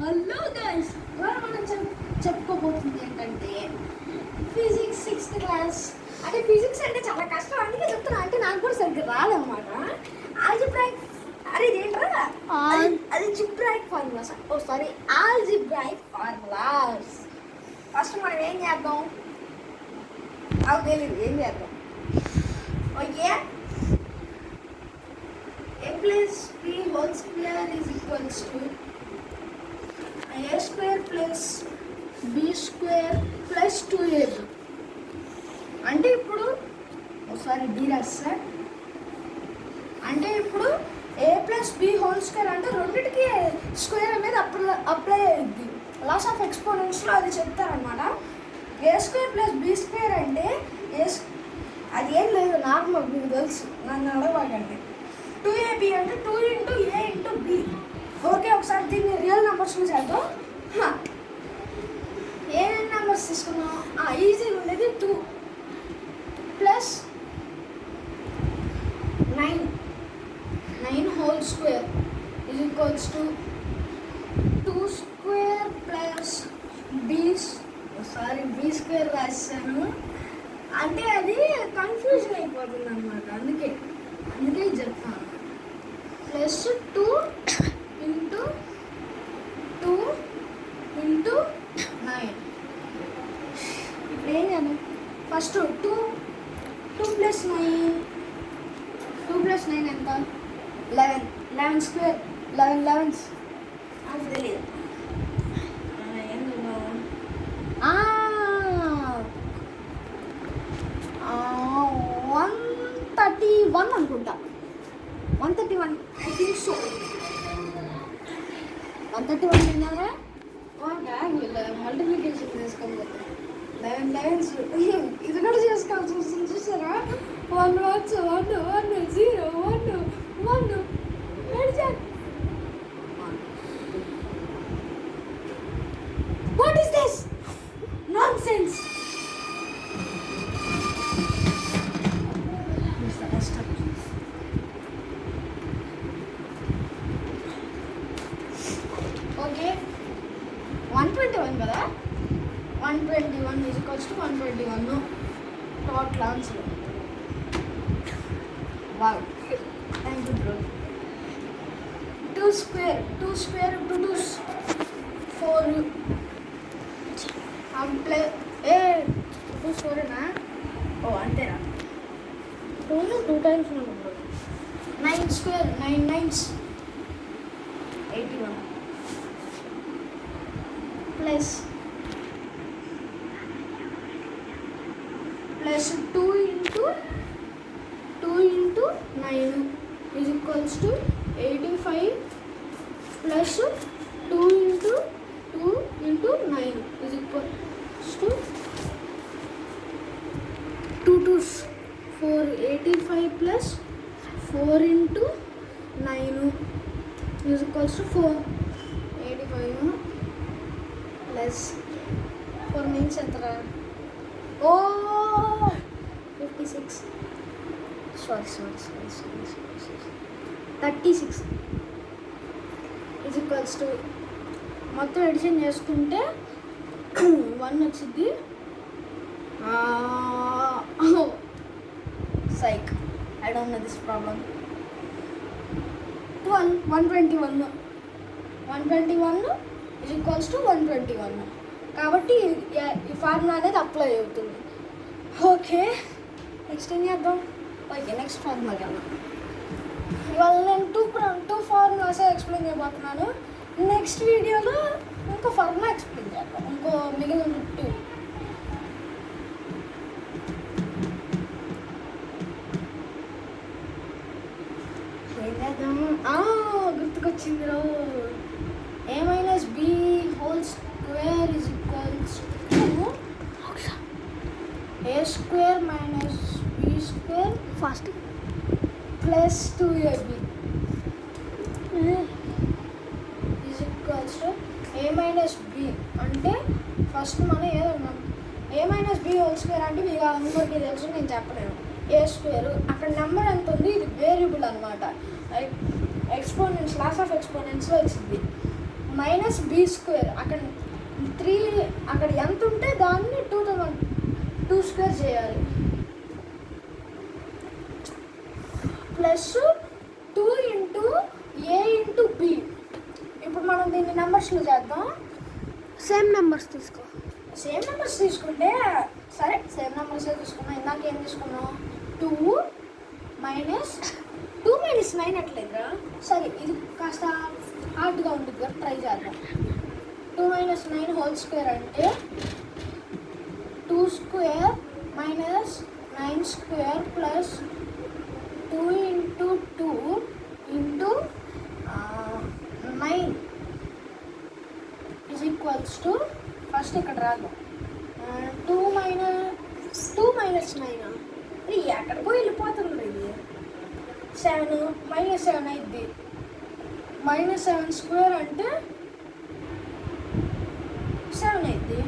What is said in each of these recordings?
Hello guys, ఇవాళ మనం చెప్పుకోబోతుంది ఏంటంటే ఫిజిక్స్ 6th క్లాస్. అంటే ఫిజిక్స్ అంటే చాలా కష్టం, అందుకే చెప్తున్నా. అంటే నాకు కూడా సరిగ్గా రాదనమాట. ఆల్జిబ్రాయిక్, అరే ఇదేంట్రా, అది జిబ్రాయిక్ ఫార్ములాస్. ఓ సారీ, ఆల్జిబ్రాయిక్ ఫార్ములాస్. ఫస్ట్ మనం ఏం చేద్దాం, నాకు తెలియదు ఏం చేద్దాం. Okay, a plus b whole square is equals to a square plus b square plus 2ab. అంటే ఇప్పుడు ఒకసారి d రాస్తా. అంటే ఇప్పుడు a plus b whole square అంటే రెండింటికి స్క్వేర్ అనేది అప్లై అయ్యింది. లాస్ ఆఫ్ ఎక్స్పోనెంట్స్లో అది చెప్తారనమాట. a square plus b square అంటే అది ఏం లేదు, నార్మల్, మీకు తెలుసు, నన్ను అడగండి. 2ab అంటే 2 into a into b. Okay, ఒకసారి దీన్ని రియల్ నెంబర్స్లో చేద్దాం. ఏ నెంబర్స్ తీసుకున్నాం, ఈజీగా ఉండేది 2 plus 9 whole square is equals to 2 square plus B square రాశాను. అంటే అది కన్ఫ్యూజన్ అయిపోతుంది అనమాట, అందుకే చెప్తాను. Plus 2 into 9. ఇప్పుడు ఏం చేద్దాం, ఫస్ట్ 2 ప్లస్ 9 ఎంత, 11 స్క్వేర్, 11 నాకు తెలియదు. ఏం చేద్దాం, 131 అనుకుంటా. 131 ఐ థింక్ సో. 131 తిన్నారా? మల్టిప్లికేషన్ చేసుకోకపోతే 11 ఇది కూడా చేసుకోవాల్సి వస్తుంది. చూసారా, 1 1 1 1 0 1 1 what is this nonsense. Okay, 121 కదా, 121 is equals to 121 total answer. Wow, thank you bro. 2 square 2 4 ఏ 2 4నా? ఓ అంతేనా, 2 times bro. 9 square 9 9s 81 plus 2 into 9 is equals to 85 plus 2 into 9 is equals to 2 2s 4. 85 plus 4 into 9 is equals to 4. 85 plus 4 9s ఎంతరా? ఓ 56, sorry 36 is equals to, మొత్తం edition చేసుకుంటే 1 వచ్చింది. Psych, I don't know this problem. 121 is equals to 121. కాబట్టి ఈ formula అనేది apply అవుతుంది. Okay, next ఏం చేద్దాం. ఓకే, నెక్స్ట్ ఫార్ములాకి వెళ్దాం. ఇవాళ నేను 2 ఫార్ములాసే ఎక్స్ప్లెయిన్ చేయబోతున్నాను. నెక్స్ట్ వీడియోలో ఇంకో ఫార్ములా ఎక్స్ప్లెయిన్ చేద్దాం, ఇంకో మిగిలిన 2. ఏం చేద్దాం, గుర్తుకొచ్చింది రో. a minus b whole square is equals to a square minus b square fast plus 2ab is equals to a minus b. అంటే ఫస్ట్ మనం ఏదన్నాం, a minus b whole square అంటే మీకు అందరికీ తెలుసు, నేను చెప్పలేను. a స్క్వేర్ అక్కడ నెంబర్ ఎంత ఉంది, ఇది వేరియబుల్ అనమాట. ఎక్స్పోనెంట్స్, లాస్ ఆఫ్ ఎక్స్పోనెంట్స్లో వచ్చింది. మైనస్ బీ స్క్వేర్ అక్కడ 3 అక్కడ ఎంత ఉంటే దాన్ని 2 స్క్వేర్ చేయాలి ప్లస్ 2 ఇంటూ ఏ ఇంటూ బి. ఇప్పుడు మనం దీన్ని నెంబర్స్లో చేద్దాం. సేమ్ నెంబర్స్ తీసుకో. సేమ్ నెంబర్స్ తీసుకుంటే సరే సేమ్ నెంబర్సే తీసుకున్నాం. ఇందాక ఏం తీసుకున్నాం 2 మైనస్ 9 అట్లేదురా. సరే ఇది కాస్త హార్డ్గా ఉంటుంది కదా, ట్రై చేద్దాం. 2 - 9 హోల్ స్క్వేర్ అంటే 2 square minus 9 square plus 2 into 2 into 9 is equals to first ఇక్కడ రాదు 2 మైనస్ 9 ఇది ఎక్కడికో వెళ్ళిపోతుంది. ఇది 7 -7 అయింది. -7 స్క్వేర్ అంటే 7 అయింది.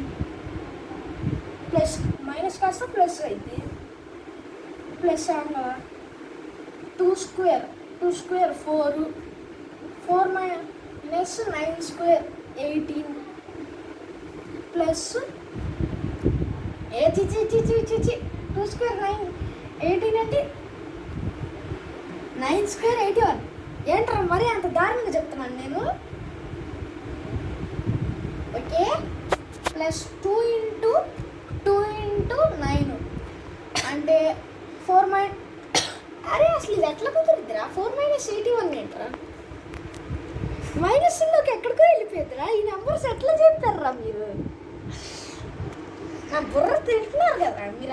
ప్లస్ మైనస్ కాస్త ప్లస్ అయింది. Plus 7 2 square 4 minus 9 square 18 plus 2 square 9 18 అంటే 9 స్క్వేర్ 81. ఏంట్రా మరి అంత దారుణంగా చెప్తున్నాను నేను. ఓకే ప్లస్ 2 ఇంటూ 9 అంటే 4 అరే అసలు ఇది ఎట్లా కుదురుద్దిరా? 4 - 81 ఏంట్రా? మైనస్లోకి ఎక్కడికో వెళ్ళిపోద్దిరా. ఈ నెంబర్స్ ఎట్లా చెప్పారా మీరు? నా బుర్ర తింటున్నారు కదా మీరు.